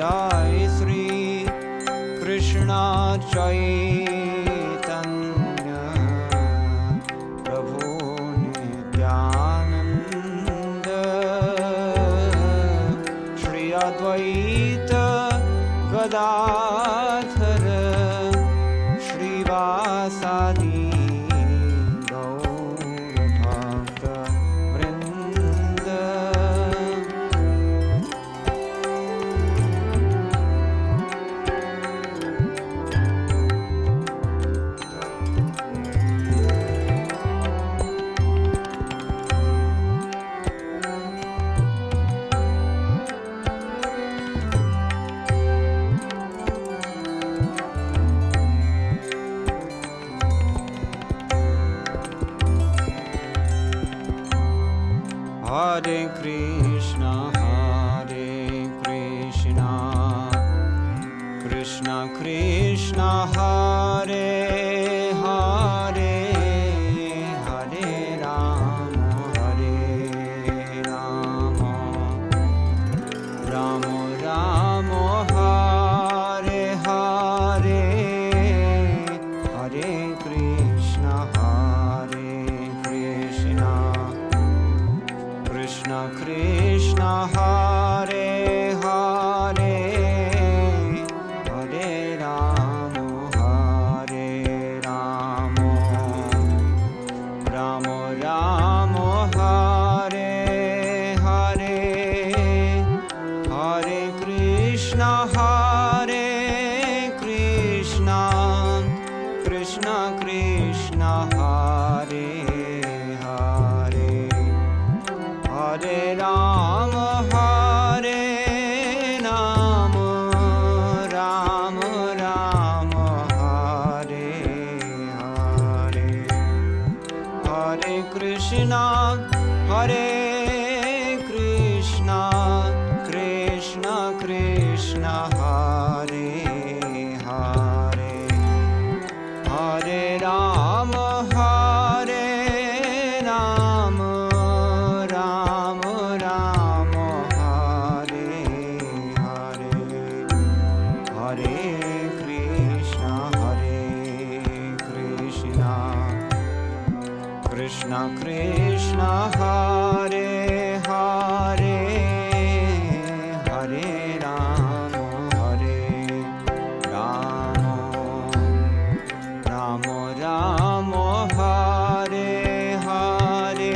Jai Shri Krishna Chaitanya Prabhu Nityanand Shri Advaita Gadadhar श्रीवासादि Hare Krishna, Krishna Krishna, Hare Hare, Hare Rama, Rama Rama, Hare Hare, Hare Krishna, Krishna Krishna, Hare Hare, Hare Rama, Rama Rama, Hare Hare, Hare Krishna, Krishna Krishna, Hare Hare, Hare Rama, Rama Rama, Hare Hare, Hare Krishna, Krishna Krishna, Hare Hare, Hare Rama, Rama Rama, Hare Hare, Hare Krishna, Krishna Krishna, Hare Hare, Hare Rama, Rama Rama, Hare Hare.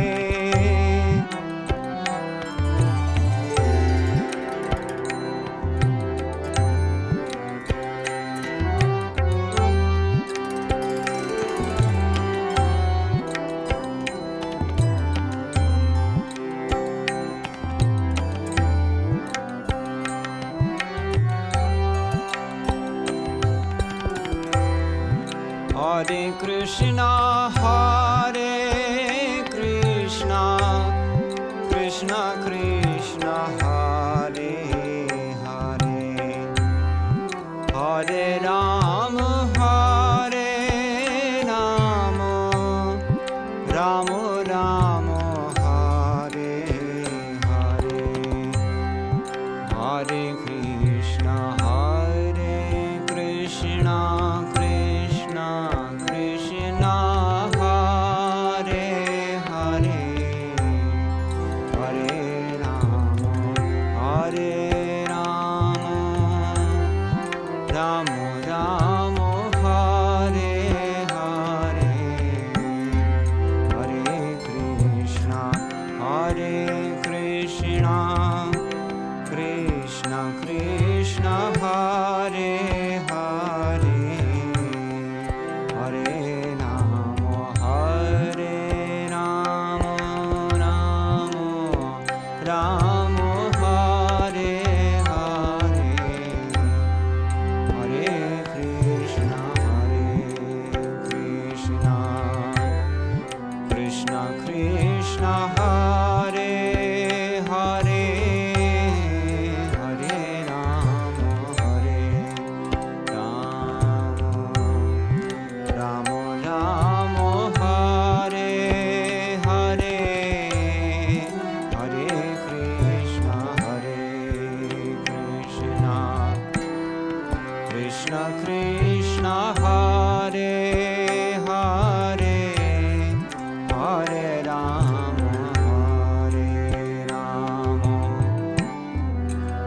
Hare Krishna, Krishna Krishna, Hare Hare, Hare Rama, Rama Rama, Hare Hare, Hare Krishna, Krishna Krishna, Hare Hare, Hare Rama, Rama Rama, Hare Hare, Hare Krishna, Krishna Krishna, Hare Hare, Hare Rama, Rama Hare Hare, Hare Krishna, Krishna Krishna, Hare Hare, Hare Rama, Krishna Hare Hare Hare Rama Hare Rama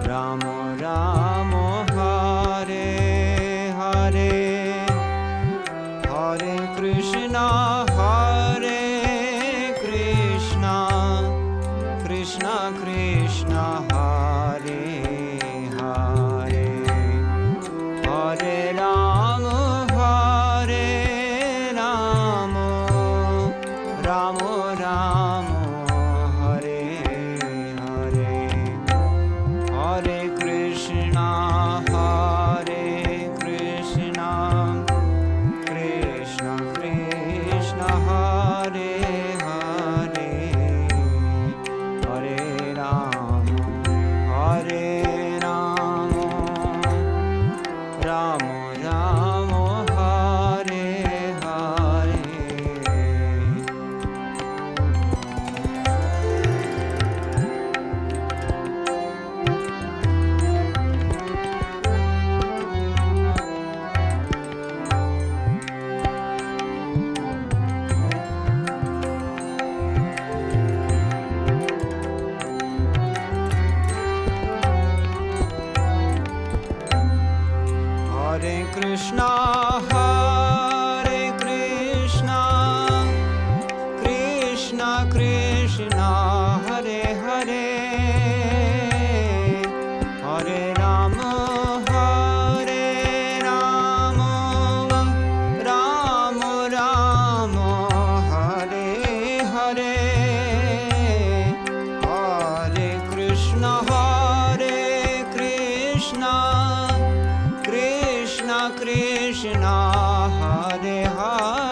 Rama Rama Hare Hare Hare Krishna Hare Krishna Krishna Krishna Hare Hare Hare Rama Hare Rama Rama Rama Hare Hare Hare Krishna Hare Krishna Krishna Krishna Hare Hare Hare Rama Hare Rama Rama Rama Hare Hare Hare Krishna Hare Krishna Krishna Krishna Hare Hare Hare Rama Hare Rama Rama Rama Hare Hare Hare Krishna Hare Krishna Krishna Krishna Hare Hare